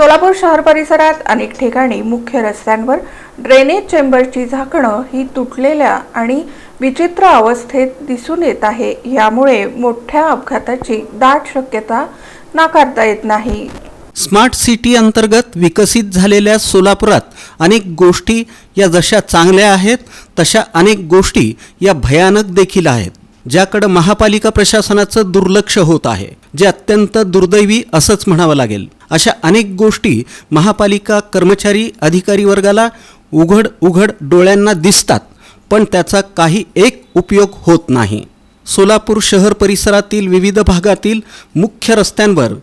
सोलापूर शहर परिसरात अनेक ठिकाणी मुख्य रस्त्यांवर ड्रेनेज चेंबरची झाकणं ही तुटलेल्या आणि विचित्र अवस्थेत दिसून येत आहे। यामुळे मोठ्या अपघाताची दाट शक्यता नाकारता येत नाही। स्मार्ट सिटी अंतर्गत विकसित झालेल्या सोलापुरात अनेक गोष्टी या जशा चांगल्या आहेत तशा अनेक गोष्टी या भयानक देखील आहेत, ज्याकडे महापालिका प्रशासनाचं दुर्लक्ष होत आहे, जे अत्यंत दुर्दैवी असंच म्हणावं लागेल। अशा अनेक गोष्टी महापालिका कर्मचारी अधिकारी वर्गाला उघड डोळ्यांना दिसतात, पण त्याचा काही एक उपयोग होत नाही। सोलापूर शहर परिसरातील विविध भागातील मुख्य रस्त्यांवर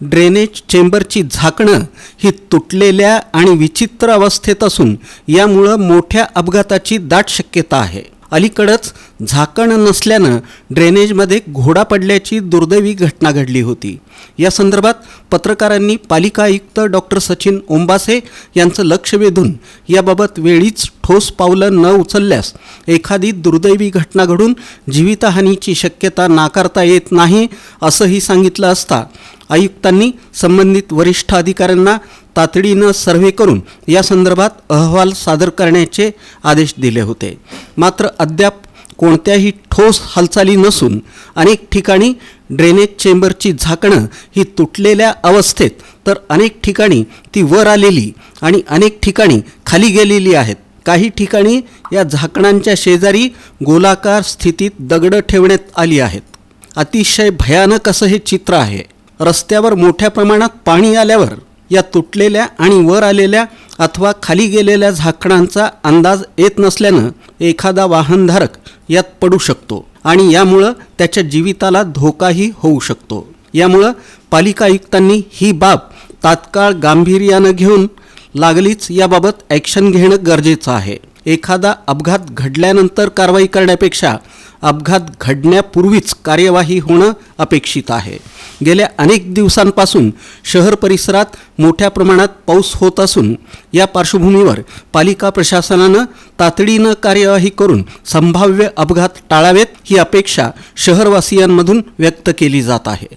ड्रेनेज चेंबरची झाकणं ही तुटलेल्या आणि विचित्र अवस्थेत असून यामुळे मोठ्या अपघाताची दाट शक्यता आहे। अलीकडेच झाकण नसल्यानं ड्रेनेजमध्ये घोडा पडल्याची दुर्दैवी घटना घडली होती। या संदर्भात पत्रकारांनी पालिका आयुक्त डॉक्टर सचिन ओंबासे यांचं लक्ष वेधून याबाबत वेळीच ठोस पावलं न उचलल्यास एखादी दुर्दैवी घटना घडून जीवितहानीची शक्यता नाकारता येत नाही असंही सांगितलं असता आयुक्तांनी संबंधित वरिष्ठ अधिकाऱ्यांना तातडीनं सर्व्हे करून या संदर्भात अहवाल सादर करण्याचे आदेश दिले होते। मात्र अद्याप कोणत्याही ठोस हालचाली नसून अनेक ठिकाणी ड्रेनेज चेंबरची झाकणं ही तुटलेल्या अवस्थेत, तर अनेक ठिकाणी ती वर आलेली आणि अनेक ठिकाणी खाली गेलेली आहेत। काही ठिकाणी या झाकणांच्या शेजारी गोलाकार स्थितीत दगडं ठेवण्यात आली आहेत। अतिशय भयानक असं हे चित्र आहे। रस्त्यावर मोठ्या प्रमाणात पाणी आल्यावर या तुटलेल्या आणि वर आलेल्या अथवा खाली गेलेल्या झाकणांचा अंदाज येत नसल्यानं एखादा वाहनधारक यात पडू शकतो आणि यामुळं त्याच्या जीविताला धोकाही होऊ शकतो। यामुळं पालिका आयुक्तांनी ही बाब तात्काळ गांभीर्यानं घेऊन लागलीच याबाबत ॲक्शन घेणं गरजेचं आहे। एखादा अपघात घडल्यानंतर कारवाई करण्यापेक्षा अपघात घडण्यापूर्वीच कार्यवाही होणं अपेक्षित आहे। गेल्या अनेक दिवसांपासून शहर परिसरात मोठ्या प्रमाणात पाऊस होत असून या पार्श्वभूमीवर पालिका प्रशासनानं तातडीनं कार्यवाही करून संभाव्य अपघात टाळावेत ही अपेक्षा शहरवासियांमधून व्यक्त केली जात आहे।